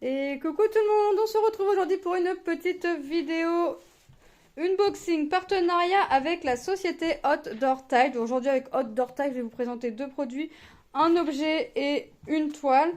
Et coucou tout le monde, on se retrouve aujourd'hui pour une petite vidéo unboxing partenariat avec la société Outdoor Tide. Aujourd'hui avec Outdoor Tide, je vais vous présenter deux produits, un objet et une toile.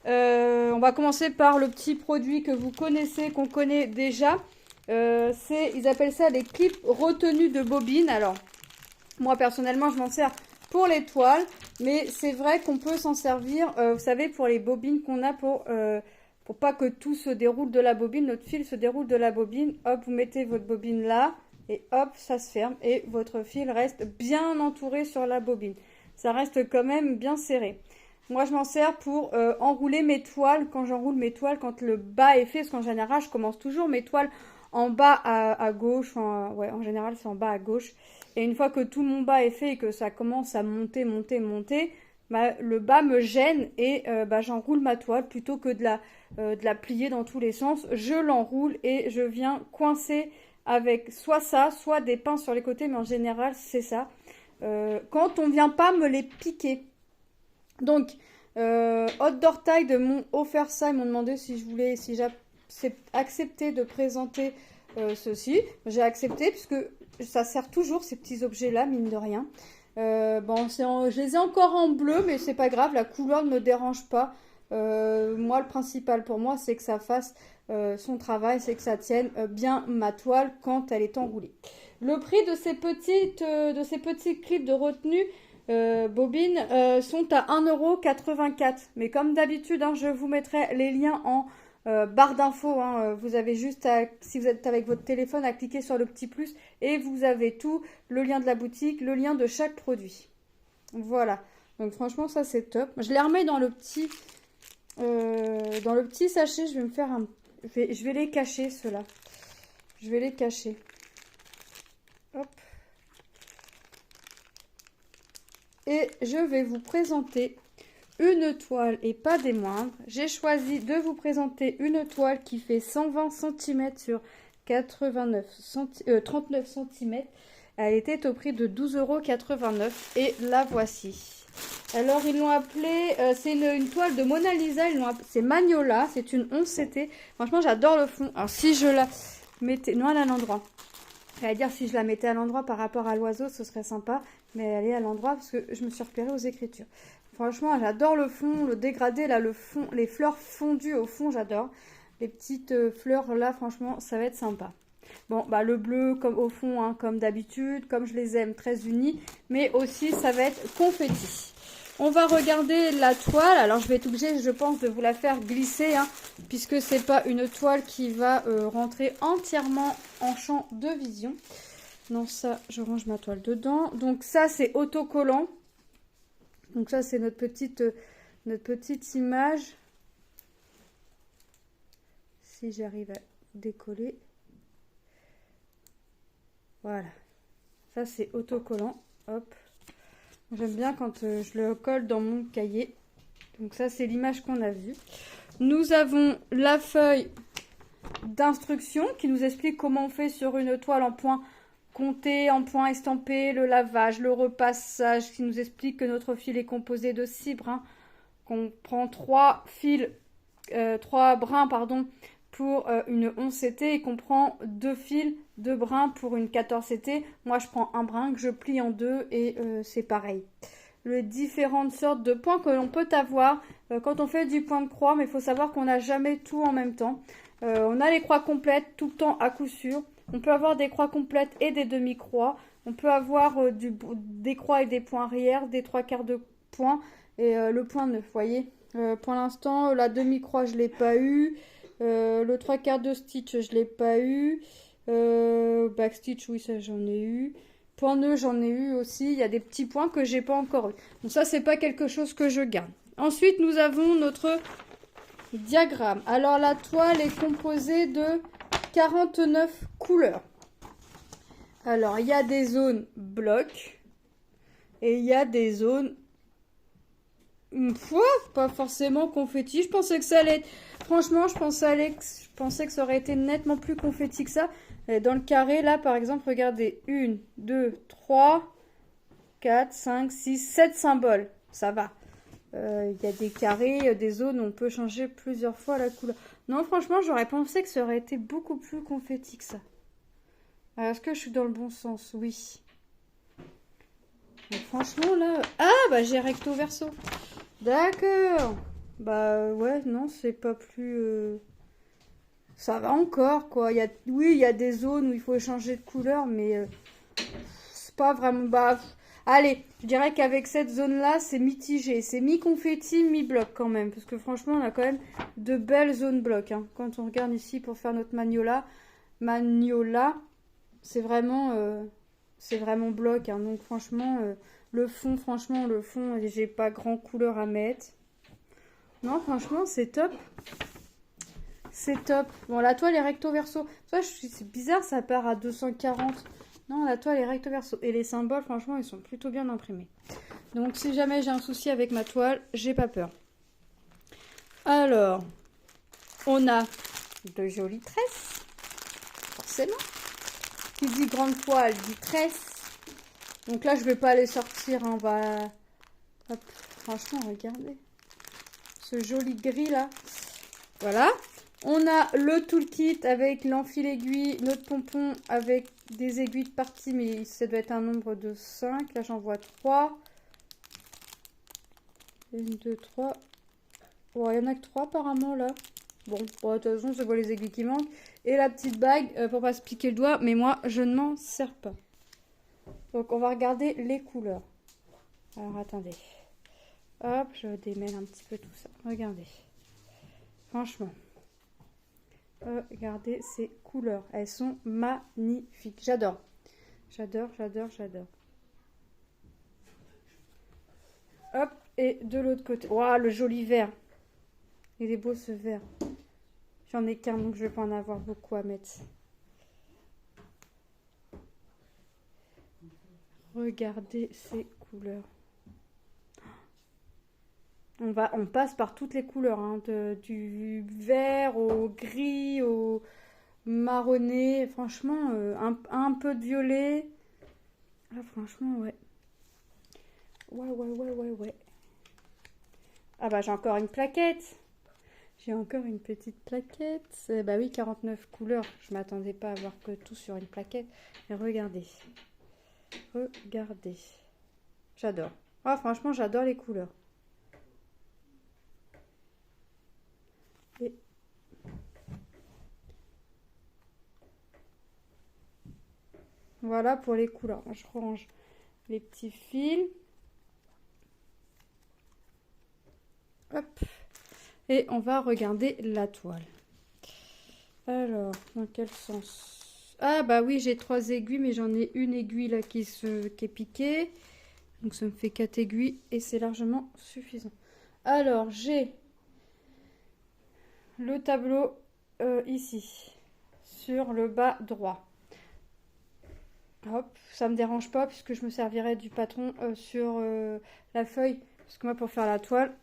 On va commencer par le petit produit que vous connaissez, qu'on connaît déjà. Ils appellent ça les clips retenus de bobine. Alors, moi personnellement, je m'en sers pour les toiles, mais c'est vrai qu'on peut s'en servir, vous savez, pour les bobines qu'on a pour pas que tout se déroule de la bobine, notre fil se déroule de la bobine. Hop, vous mettez votre bobine là et hop, ça se ferme et votre fil reste bien entouré sur la bobine. Ça reste quand même bien serré. Moi, je m'en sers pour enrouler mes toiles. Quand j'enroule mes toiles, quand le bas est fait, parce qu'en général, je commence toujours mes toiles en bas à gauche. Ouais, en général, c'est en bas à gauche. Et une fois que tout mon bas est fait et que ça commence à monter, bah, le bas me gêne et bah, j'enroule ma toile plutôt que de la plier dans tous les sens. Je l'enroule et je viens coincer avec soit ça, soit des pinces sur les côtés, mais en général, c'est ça. Quand on vient pas me les piquer. Donc, Outdoor Tide m'ont offert ça, ils m'ont demandé si je voulais, si j'acceptais de présenter ceci. J'ai accepté puisque ça sert toujours ces petits objets-là, mine de rien. Bon, je les ai encore en bleu, mais c'est pas grave, la couleur ne me dérange pas. Moi, le principal pour moi, c'est que ça fasse son travail, c'est que ça tienne bien ma toile quand elle est enroulée. Le prix de ces petits clips de retenue bobines sont à 1,84 €. Mais comme d'habitude, hein, je vous mettrai les liens en barre d'infos. Hein. Vous avez juste à, si vous êtes avec votre téléphone, à cliquer sur le petit plus et vous avez tout, le lien de la boutique, le lien de chaque produit. Voilà. Donc franchement, ça c'est top. Je les remets dans le petit sachet. Je vais me faire un, je vais les cacher ceux-là. Je vais les cacher. Hop. Et je vais vous présenter une toile et pas des moindres. J'ai choisi de vous présenter une toile qui fait 120 cm sur 39 cm. Elle était au prix de 12,89 € et la voici. Alors ils l'ont appelée, c'est une toile de Mona Lisa, c'est Magnola, c'est une 11CT. Franchement j'adore le fond. Alors si je la mettais, non elle est à l'endroit. J'allais dire si je la mettais à l'endroit par rapport à l'oiseau, ce serait sympa. Mais elle est à l'endroit parce que je me suis repérée aux écritures. Franchement, j'adore le fond, le dégradé, là, le fond, les fleurs fondues au fond, j'adore. Les petites fleurs, là, franchement, ça va être sympa. Bon, bah le bleu, comme au fond, hein, comme d'habitude, comme je les aime, très unis. Mais aussi, ça va être confetti. On va regarder la toile. Alors, je vais être obligée, je pense, de vous la faire glisser, hein, puisque c'est pas une toile qui va rentrer entièrement en champ de vision. Non, ça, je range ma toile dedans. Donc ça, c'est autocollant. Donc ça, c'est notre petite image. Si j'arrive à décoller. Voilà. Ça, c'est autocollant. Hop. J'aime bien quand je le colle dans mon cahier. Donc ça, c'est l'image qu'on a vue. Nous avons la feuille d'instruction qui nous explique comment on fait sur une toile en point compté, en point estampé, le lavage, le repassage, qui nous explique que notre fil est composé de 6 brins, qu'on prend 3 brins pour une 11CT et qu'on prend 2 fils, 2 brins pour une 14CT. Moi je prends un brin que je plie en deux et c'est pareil. Les différentes sortes de points que l'on peut avoir quand on fait du point de croix, mais il faut savoir qu'on n'a jamais tout en même temps. On a les croix complètes tout le temps à coup sûr. On peut avoir des croix complètes et des demi-croix. On peut avoir des croix et des points arrière, des 3/4 de points et le point neuf, vous voyez. Pour l'instant, la demi-croix, je ne l'ai pas eu. Le 3/4 de stitch, je ne l'ai pas eu. Backstitch, oui, ça j'en ai eu. Point nœud, j'en ai eu aussi. Il y a des petits points que j'ai pas encore eu. Donc ça, c'est pas quelque chose que je garde. Ensuite, nous avons notre diagramme. Alors, la toile est composée de 49 couleurs. Alors, il y a des zones blocs et il y a des zones pas forcément confetti. Je pensais que ça allait être... Franchement, je pensais que ça aurait été nettement plus confetti que ça. Dans le carré, là, par exemple, regardez. 1, 2, 3, 4, 5, 6, 7 symboles. Ça va. il y a des carrés, des zones où on peut changer plusieurs fois la couleur. Non, franchement, j'aurais pensé que ça aurait été beaucoup plus confetti que ça. Alors, est-ce que je suis dans le bon sens? Oui. Mais franchement, là... Ah, bah j'ai recto verso. D'accord. Bah ouais, non, c'est pas plus... Ça va encore, quoi. Oui, il y a des zones où il faut changer de couleur, mais c'est pas vraiment... Bah, allez, je dirais qu'avec cette zone-là, c'est mitigé. C'est mi-confetti, mi-bloc quand même. Parce que franchement, on a quand même de belles zones blocs. Hein. Quand on regarde ici pour faire notre magnolia, c'est vraiment bloc. Hein. Donc franchement, le fond, j'ai pas grand couleur à mettre. Non, franchement, c'est top. C'est top. Bon, la toile est recto verso. C'est bizarre, ça part à 240. Non, la toile est recto verso. Et les symboles, franchement, ils sont plutôt bien imprimés. Donc, si jamais j'ai un souci avec ma toile, j'ai pas peur. Alors, on a de jolies tresses. Forcément. Qui dit grande toile dit tresse. Donc là, je vais pas les sortir. Hein, on va... Hop. Franchement, regardez. Ce joli gris là. Voilà. On a le toolkit avec l'enfil aiguille, notre pompon avec des aiguilles de partie, mais ça doit être un nombre de 5. Là, j'en vois 3. 1, 2, 3. Oh, il y en a que 3 apparemment là. Bon, de toute façon, je vois les aiguilles qui manquent. Et la petite bague pour pas se piquer le doigt, mais moi, je ne m'en sers pas. Donc, on va regarder les couleurs. Alors, attendez. Hop, je démêle un petit peu tout ça. Regardez. Franchement. Regardez ces couleurs. Elles sont magnifiques. J'adore. J'adore. Hop, et de l'autre côté. Waouh, le joli vert. Il est beau ce vert. J'en ai qu'un, donc je vais pas en avoir beaucoup à mettre. Regardez ces couleurs. On passe par toutes les couleurs, hein, du vert au gris, au marronné. Franchement, un peu de violet. Ah, franchement, ouais. Ouais. Ah bah, j'ai encore une plaquette. J'ai encore une petite plaquette. Bah oui, 49 couleurs. Je m'attendais pas à avoir que tout sur une plaquette. Mais regardez. Regardez. J'adore. Ah, franchement, j'adore les couleurs. Et voilà pour les couleurs. Je range les petits fils. Hop. Et on va regarder la toile. Alors, dans quel sens? Ah bah oui, j'ai 3 aiguilles, mais j'en ai une aiguille là qui est piquée. Donc ça me fait 4 aiguilles et c'est largement suffisant. Alors, j'ai le tableau ici, sur le bas droit. Hop, ça me dérange pas puisque je me servirai du patron sur la feuille. Parce que moi, pour faire la toile,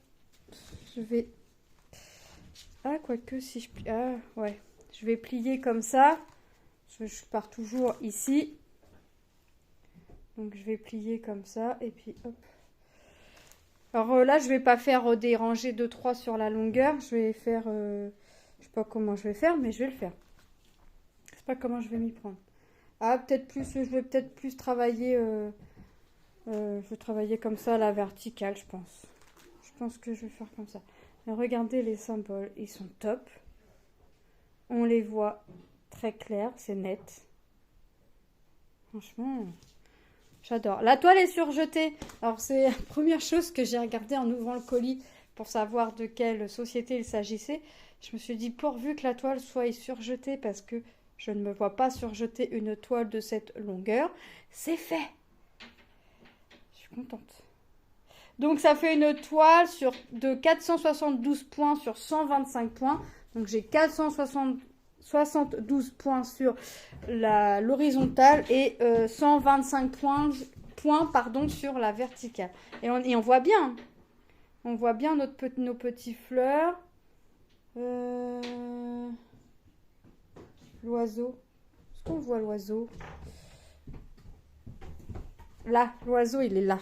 je vais... Ah, quoique, si je plie... Ah, ouais. Je vais plier comme ça. Je pars toujours ici. Donc, je vais plier comme ça. Et puis, hop. Alors là, je vais pas faire des rangées de 3 sur la longueur. Je vais faire... je sais pas comment je vais faire, mais je vais le faire. Je sais pas comment je vais m'y prendre. Ah, peut-être plus... Je vais peut-être plus travailler... je vais travailler comme ça, à la verticale, je pense. Je pense que je vais faire comme ça. Mais regardez les symboles, ils sont top. On les voit très clairs, c'est net. Franchement, j'adore. La toile est surjetée. Alors, c'est la première chose que j'ai regardée en ouvrant le colis pour savoir de quelle société il s'agissait. Je me suis dit, pourvu que la toile soit surjetée, parce que je ne me vois pas surjeter une toile de cette longueur. C'est fait. Je suis contente. Donc, ça fait une toile de 472 points sur 125 points. Donc, j'ai 472 points sur l'horizontale et 125 points sur la verticale. Et on voit bien. On voit bien nos petits fleurs. L'oiseau. Est-ce qu'on voit l'oiseau? Là, l'oiseau, il est là.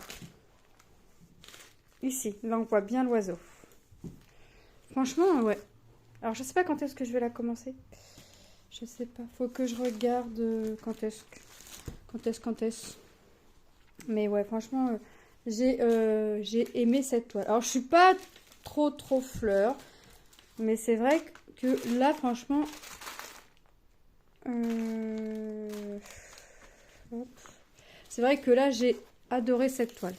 Ici, là on voit bien l'oiseau. Franchement, ouais. Alors je sais pas quand est-ce que je vais la commencer. Je sais pas, faut que je regarde quand est-ce. Mais ouais, franchement, j'ai aimé cette toile. Alors je suis pas trop fleur, mais c'est vrai que là, franchement, c'est vrai que là, j'ai adoré cette toile.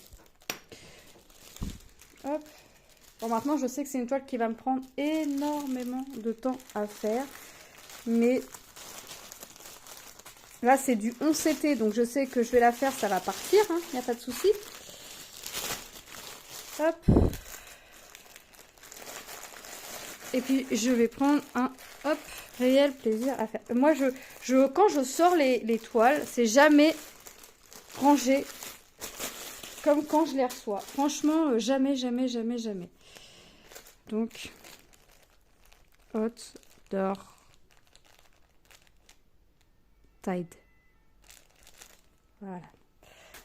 Hop. Bon, maintenant, je sais que c'est une toile qui va me prendre énormément de temps à faire. Mais là, c'est du 11 CT, donc je sais que je vais la faire, ça va partir, hein, il n'y a pas de souci. Hop. Et puis, je vais prendre un, hop, réel plaisir à faire. Moi, quand je sors les toiles, c'est jamais rangé comme quand je les reçois. Franchement, jamais. Donc, Hot Door Tide. Voilà.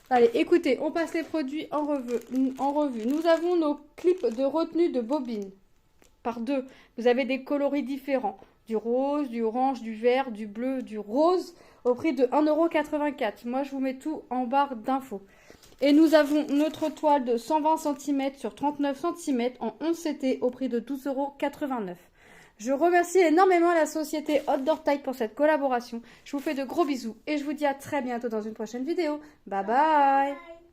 Allez, écoutez, on passe les produits en revue. Nous avons nos clips de retenue de bobine. Par deux. Vous avez des coloris différents. Du rose, du orange, du vert, du bleu, du rose. Au prix de 1,84 €. Moi, je vous mets tout en barre d'infos. Et nous avons notre toile de 120 cm sur 39 cm en 11 CT au prix de 12,89 €. Je remercie énormément la société Hot Door Tide pour cette collaboration. Je vous fais de gros bisous et je vous dis à très bientôt dans une prochaine vidéo. Bye bye!